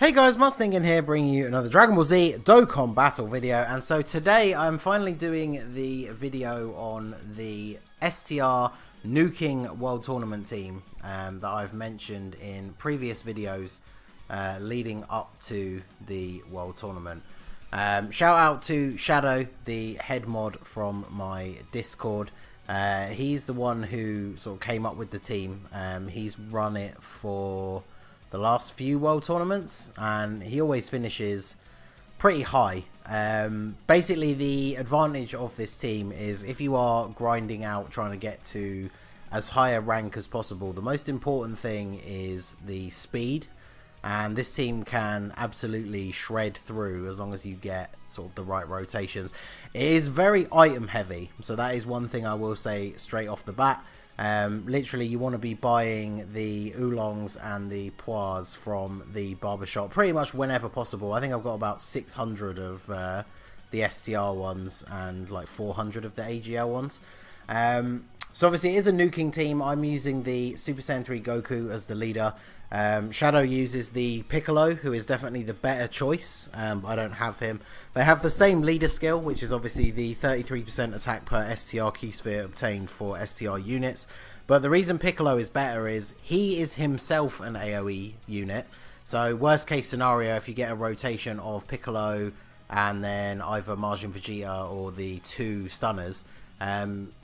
Hey guys, Ningen here, bringing you another Dragon Ball Z Dokkan battle video. And so today I'm finally doing the video on the STR Nuking World Tournament team that I've mentioned in previous videos leading up to the World Tournament. Shout out to Shadow, the head mod from my Discord. He's the one who sort of came up with the team. He's run it for the last few World Tournaments, and he always finishes pretty high. Basically, the advantage of this team is if you are grinding out, trying to get to as high a rank as possible, the most important thing is the speed, and this team can absolutely shred through as long as you get sort of the right rotations. It is very item heavy, so that is one thing I will say straight off the bat. Literally, you want to be buying the oolongs and the poires from the barbershop pretty much whenever possible. I think I've got about 600 of the STR ones and like 400 of the AGL ones. So obviously it is a nuking team. I'm using the Super Saiyan 3 Goku as the leader. Shadow uses the Piccolo, who is definitely the better choice. I don't have him. They have the same leader skill, which is obviously the 33% attack per STR key sphere obtained for STR units. But the reason Piccolo is better is he is himself an AoE unit. So worst case scenario, if you get a rotation of Piccolo and then either Majin Vegeta or the two stunners,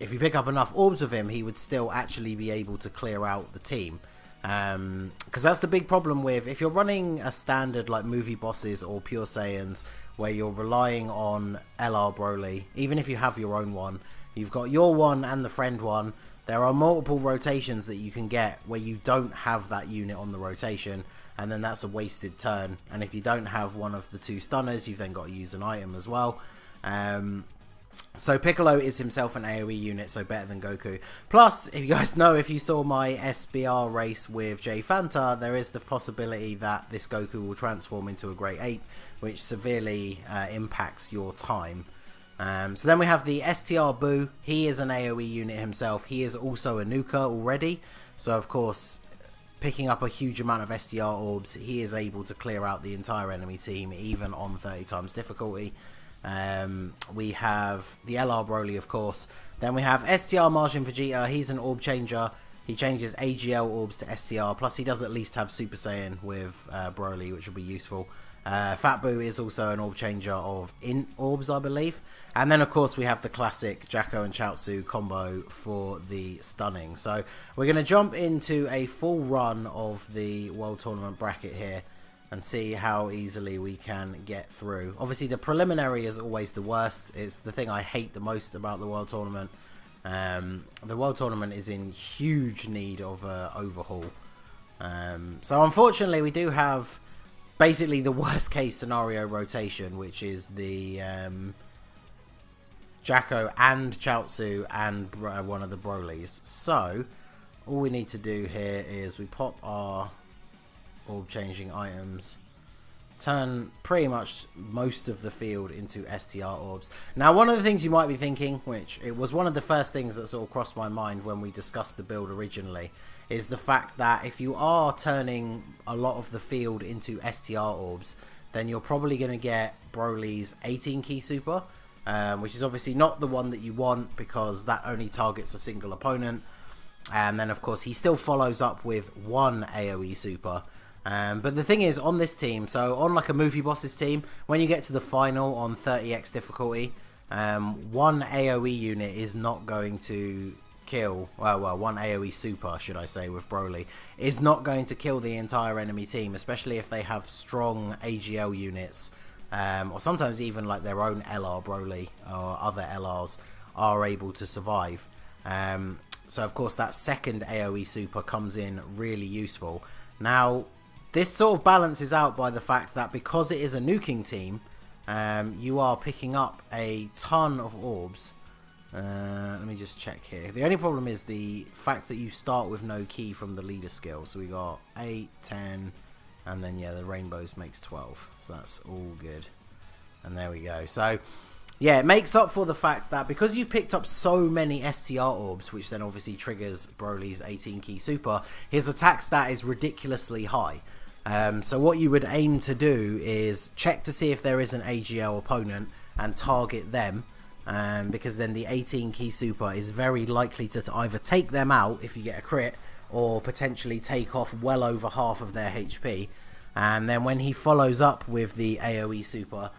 if you pick up enough orbs of him, he would still actually be able to clear out the team. Because that's the big problem with, if you're running a standard like movie bosses or pure Saiyans where you're relying on LR Broly, even if you have your own one, you've got your one and the friend one, there are multiple rotations that you can get where you don't have that unit on the rotation, and then that's a wasted turn. And if you don't have one of the two stunners, you've then got to use an item as well. So Piccolo is himself an AoE unit, so better than Goku. Plus, if you guys know, if you saw my SBR race with J Fanta, there is the possibility that this Goku will transform into a Great Ape, which severely impacts your time. So then we have the STR Boo. He is an AoE unit himself. He is also a nuker already, so of course, picking up a huge amount of STR orbs, he is able to clear out the entire enemy team, even on 30 times difficulty. We have the LR Broly, of course. Then we have STR Majin Vegeta. He's an orb changer. He changes AGL orbs to STR. Plus, he does at least have Super Saiyan with Broly, which will be useful. Fat Boo is also an orb changer of int orbs, I believe. And then, of course, we have the classic Jacko and Chaozu combo for the stunning. So we're going to jump into a full run of the World Tournament bracket here and see how easily we can get through. Obviously, the preliminary is always the worst. It's the thing I hate the most about the World Tournament. The World Tournament is in huge need of an overhaul. So unfortunately, we do have basically the worst case scenario rotation, which is the Jacko and Chaozu and one of the Brolys. So all we need to do here is we pop our orb changing items, turn pretty much most of the field into STR orbs. Now, one of the things you might be thinking, which it was one of the first things that sort of crossed my mind when we discussed the build originally, is the fact that if you are turning a lot of the field into STR orbs, then you're probably going to get Broly's 18 key super, which is obviously not the one that you want because that only targets a single opponent. And then of course he still follows up with one AoE super. But the thing is, on this team, so on like a movie bosses team, when you get to the final on 30x difficulty, one AoE unit is not going to kill, well, one AoE super, should I say, with Broly, is not going to kill the entire enemy team, especially if they have strong AGL units, or sometimes even like their own LR Broly or other LRs are able to survive. So of course that second AoE super comes in really useful. Now, this sort of balances out by the fact that because it is a nuking team, you are picking up a ton of orbs. Let me just check here. The only problem is the fact that you start with no key from the leader skill. So we got 8, 10, and then yeah, the rainbows makes 12. So that's all good. And there we go. So yeah, it makes up for the fact that because you've picked up so many STR orbs, which then obviously triggers Broly's 18 key super, his attack stat is ridiculously high. So what you would aim to do is check to see if there is an AGL opponent and target them, because then the 18 key super is very likely to either take them out if you get a crit, or potentially take off well over half of their HP. And then when he follows up with the AoE super...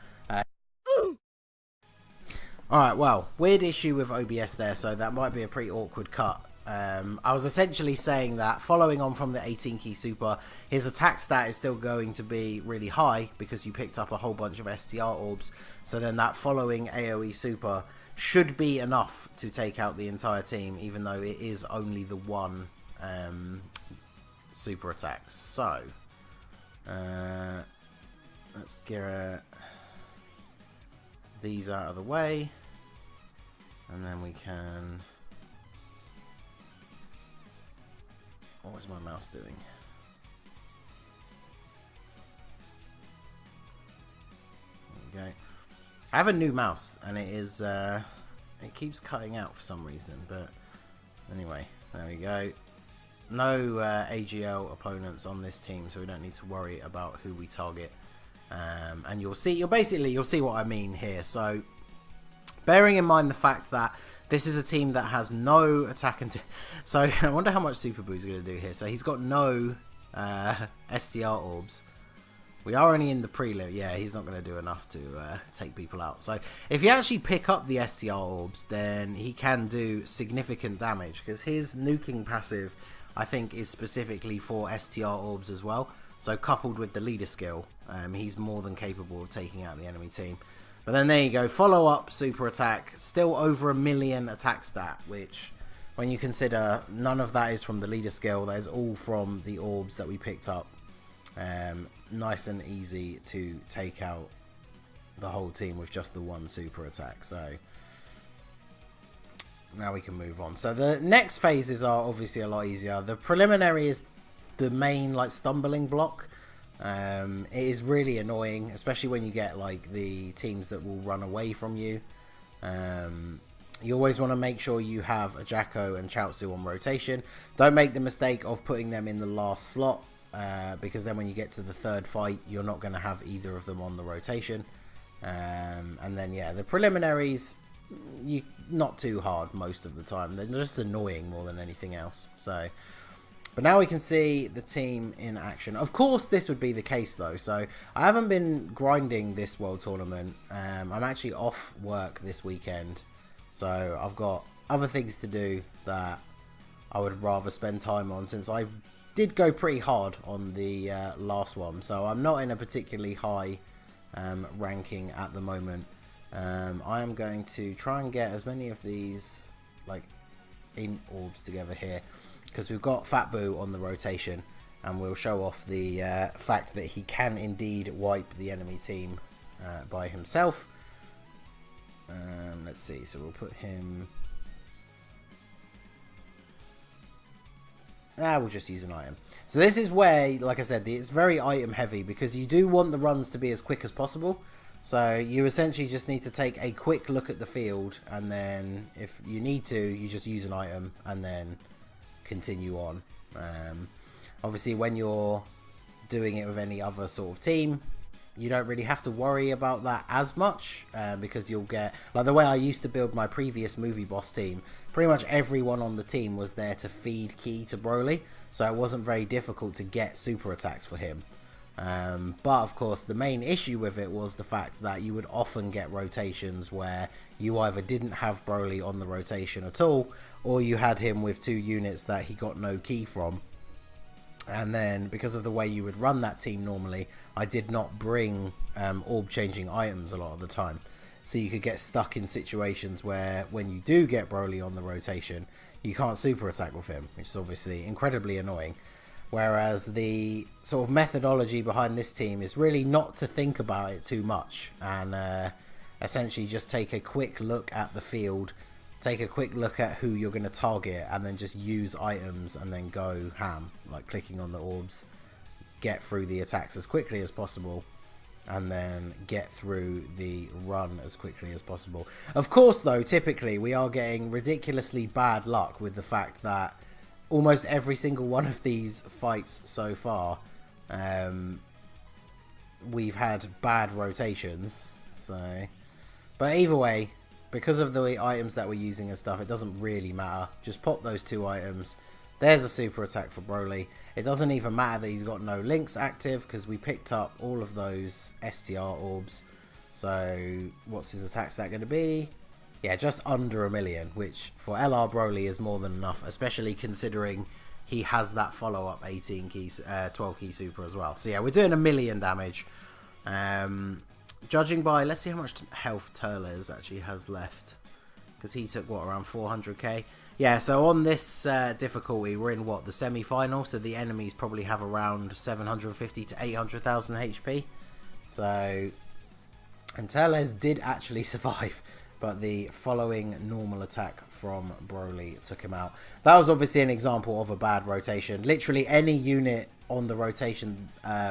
Alright, well, weird issue with OBS there, so that might be a pretty awkward cut. I was essentially saying that following on from the 18 key super, his attack stat is still going to be really high because you picked up a whole bunch of STR orbs. So then that following AoE super should be enough to take out the entire team, even though it is only the one super attack. So let's get these out of the way, and then we can... What is my mouse doing? There we go. I have a new mouse, and it is it keeps cutting out for some reason, but anyway, there we go. No AGL opponents on this team, so we don't need to worry about who we target. And you'll see what I mean here. So bearing in mind the fact that this is a team that has no attack and... So I wonder how much Super Boo's going to do here. So he's got no STR orbs. We are only in the prelim. Yeah, he's not going to do enough to take people out. So if you actually pick up the STR orbs, then he can do significant damage, because his nuking passive, I think, is specifically for STR orbs as well. So coupled with the leader skill, he's more than capable of taking out the enemy team. But then there you go, follow up super attack, still over 1 million attack stat, which when you consider none of that is from the leader skill, that is all from the orbs that we picked up. Nice and easy to take out the whole team with just the one super attack. So now we can move on. So the next phases are obviously a lot easier. The preliminary is the main stumbling block. It is really annoying, especially when you get the teams that will run away from you. You always want to make sure you have a Jacko and Chaozu on rotation. Don't make the mistake of putting them in the last slot, because then when you get to the third fight, you're not going to have either of them on the rotation. And then yeah, the preliminaries, not too hard most of the time. They're just annoying more than anything else. So, but now we can see the team in action. Of course, this would be the case though. So I haven't been grinding this World Tournament. I'm actually off work this weekend. So I've got other things to do that I would rather spend time on, since I did go pretty hard on the last one. So I'm not in a particularly high ranking at the moment. I am going to try and get as many of these in orbs together here, because we've got Fat Boo on the rotation, and we'll show off the fact that he can indeed wipe the enemy team by himself. Let's see, so we'll put him... we'll just use an item. So this is where, like I said, it's very item heavy, because you do want the runs to be as quick as possible. So you essentially just need to take a quick look at the field, and then if you need to, you just use an item and then continue on. Obviously when you're doing it with any other sort of team, you don't really have to worry about that as much, because you'll get, the way I used to build my previous movie boss team, pretty much everyone on the team was there to feed key to Broly, so it wasn't very difficult to get super attacks for him. But of course the main issue with it was the fact that you would often get rotations where you either didn't have Broly on the rotation at all, or you had him with 2 units that he got no key from. And then because of the way you would run that team normally, I did not bring orb changing items a lot of the time. So you could get stuck in situations where when you do get Broly on the rotation, you can't super attack with him, which is obviously incredibly annoying. Whereas the sort of methodology behind this team is really not to think about it too much, and essentially just take a quick look at the field, take a quick look at who you're going to target, and then just use items and then go ham, clicking on the orbs, get through the attacks as quickly as possible, and then get through the run as quickly as possible. Of course though, typically we are getting ridiculously bad luck with the fact that almost every single one of these fights so far, we've had bad rotations. So, but either way, because of the items that we're using and stuff, it doesn't really matter. Just pop those 2 items. There's a super attack for Broly. It doesn't even matter that he's got no links active, because we picked up all of those STR orbs. So what's his attack stat going to be? Yeah, just under 1 million, which for LR Broly is more than enough, especially considering he has that follow-up 18 key, 12 key super as well. So yeah, we're doing 1 million damage. Judging by, let's see how much health Turles actually has left, because he took what, around 400k. Yeah, so on this difficulty, we're in what, the semi-final, so the enemies probably have around 750 to 800,000 HP. So, and Turles did actually survive, but the following normal attack from Broly took him out. That was obviously an example of a bad rotation. Literally any unit on the rotation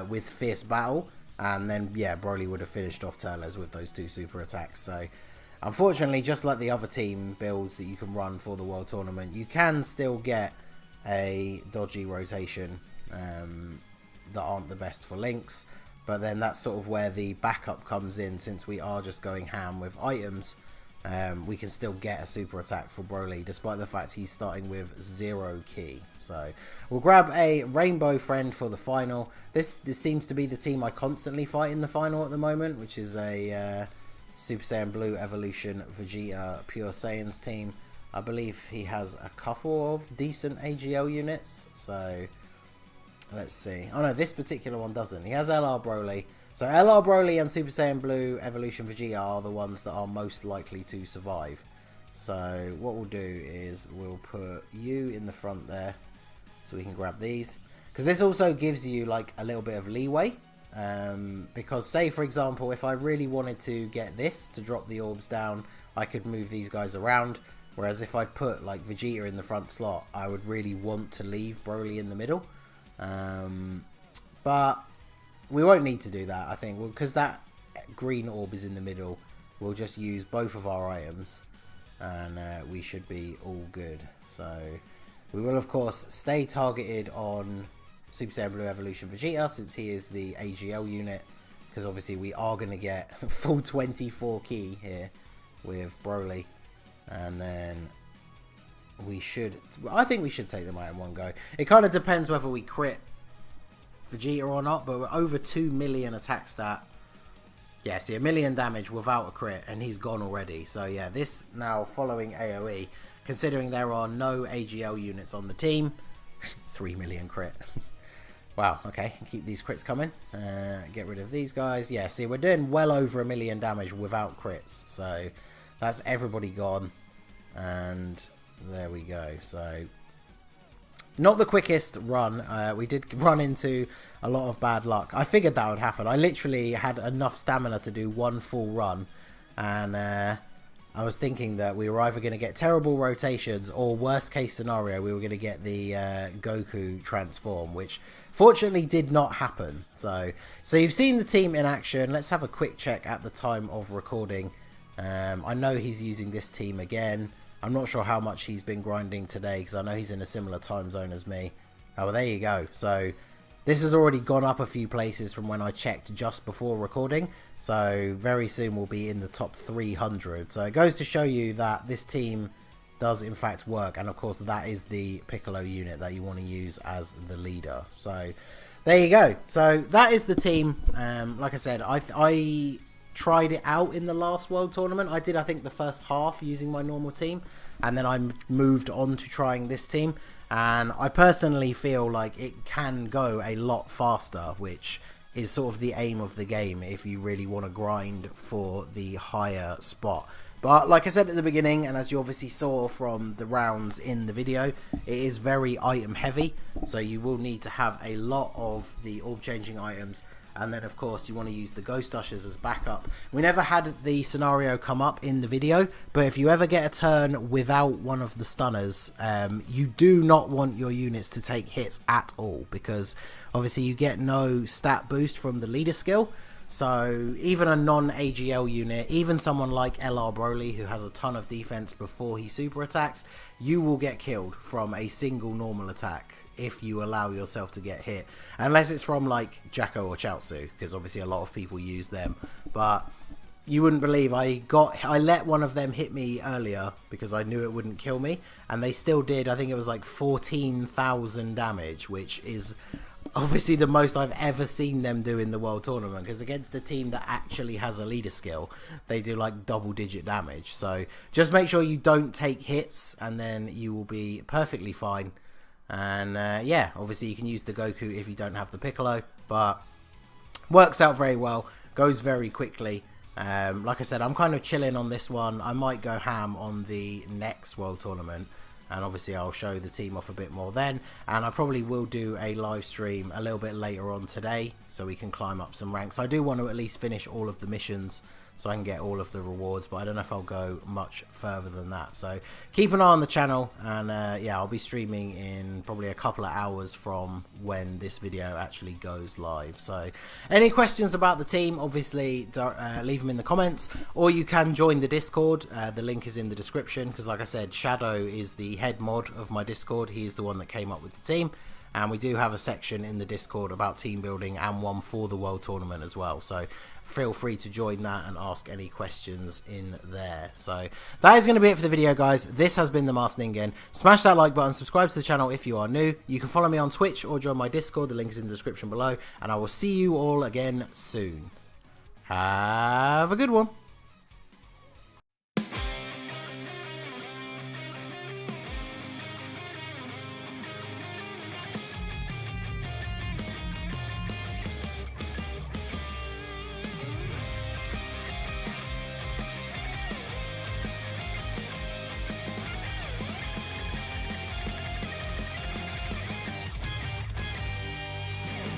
with Fierce Battle, and then, yeah, Broly would have finished off Turles with those 2 super attacks. So, unfortunately, just like the other team builds that you can run for the World Tournament, you can still get a dodgy rotation that aren't the best for links. But then that's sort of where the backup comes in, since we are just going ham with items. We can still get a super attack for Broly, despite the fact he's starting with 0 key. So we'll grab a Rainbow Friend for the final. This seems to be the team I constantly fight in the final at the moment, which is a Super Saiyan Blue Evolution Vegeta Pure Saiyans team. I believe he has a couple of decent AGL units. So let's see. Oh no, this particular one doesn't. He has LR Broly. So LR Broly and Super Saiyan Blue Evolution Vegeta are the ones that are most likely to survive. So what we'll do is we'll put you in the front there, so we can grab these. Because this also gives you like a little bit of leeway. Because say for example, if I really wanted to get this to drop the orbs down, I could move these guys around. Whereas if I'd put like Vegeta in the front slot, I would really want to leave Broly in the middle. But we won't need to do that, I think, because that green orb is in the middle. We'll just use both of our items, and we should be all good. So we will of course stay targeted on Super Saiyan Blue Evolution Vegeta, since he is the AGL unit, because obviously we are going to get full 24 key here with Broly, and then we should, I think we should take them out in one go. It kind of depends whether we crit Vegeta or not, but we're over 2 million attack stat. Yeah, see, 1 million damage without a crit, and he's gone already. So yeah, this now following AoE, considering there are no AGL units on the team, 3 million crit. Wow, okay, keep these crits coming. Get rid of these guys. Yeah, see, we're doing well over 1 million damage without crits. So that's everybody gone. And there we go. So not the quickest run. We did run into a lot of bad luck. I figured that would happen. I literally had enough stamina to do one full run. And I was thinking that we were either going to get terrible rotations, or worst case scenario, we were going to get the Goku transform, which fortunately did not happen. So you've seen the team in action. Let's have a quick check at the time of recording. I know he's using this team again. I'm not sure how much he's been grinding today, because I know he's in a similar time zone as me. Oh, well, there you go. So this has already gone up a few places from when I checked just before recording. So very soon we'll be in the top 300. So it goes to show you that this team does in fact work. And of course that is the Piccolo unit that you want to use as the leader. So there you go. So that is the team. Like I said, I tried it out in the last World Tournament. I did, I think, the first half using my normal team, and then I moved on to trying this team, and I personally feel like it can go a lot faster, which is sort of the aim of the game if you really want to grind for the higher spot. But like I said at the beginning, and as you obviously saw from the rounds in the video, it is very item heavy, so you will need to have a lot of the orb changing items. And then of course you want to use the ghost ushers as backup. We never had the scenario come up in the video, but if you ever get a turn without one of the stunners, you do not want your units to take hits at all, because obviously you get no stat boost from the leader skill. So even a non-AGL unit, even someone like LR Broly who has a ton of defense before he super attacks, you will get killed from a single normal attack if you allow yourself to get hit. Unless it's from like Jacko or Chaozu, because obviously a lot of people use them. But you wouldn't believe I let one of them hit me earlier because I knew it wouldn't kill me, and they still did. I think it was like 14,000 damage, which is obviously the most I've ever seen them do in the World Tournament, because against the team that actually has a leader skill, they do like double-digit damage. So just make sure you don't take hits, and then you will be perfectly fine. And yeah, obviously you can use the Goku if you don't have the Piccolo, but works out very well, goes very quickly. Like I said, I'm kind of chilling on this one. I might go ham on the next World Tournament, and obviously I'll show the team off a bit more then, and I probably will do a live stream a little bit later on today so we can climb up some ranks. I do want to at least finish all of the missions so I can get all of the rewards, but I don't know if I'll go much further than that. So keep an eye on the channel, and yeah, I'll be streaming in probably a couple of hours from when this video actually goes live. So any questions about the team, obviously leave them in the comments, or you can join the Discord. The link is in the description, because like I said, Shadow is the head mod of my Discord. He's the one that came up with the team. And we do have a section in the Discord about team building, and one for the World Tournament as well. So feel free to join that and ask any questions in there. So that is going to be it for the video, guys. This has been the Master Ningen. Smash that like button, subscribe to the channel if you are new. You can follow me on Twitch or join my Discord. The link is in the description below. And I will see you all again soon. Have a good one.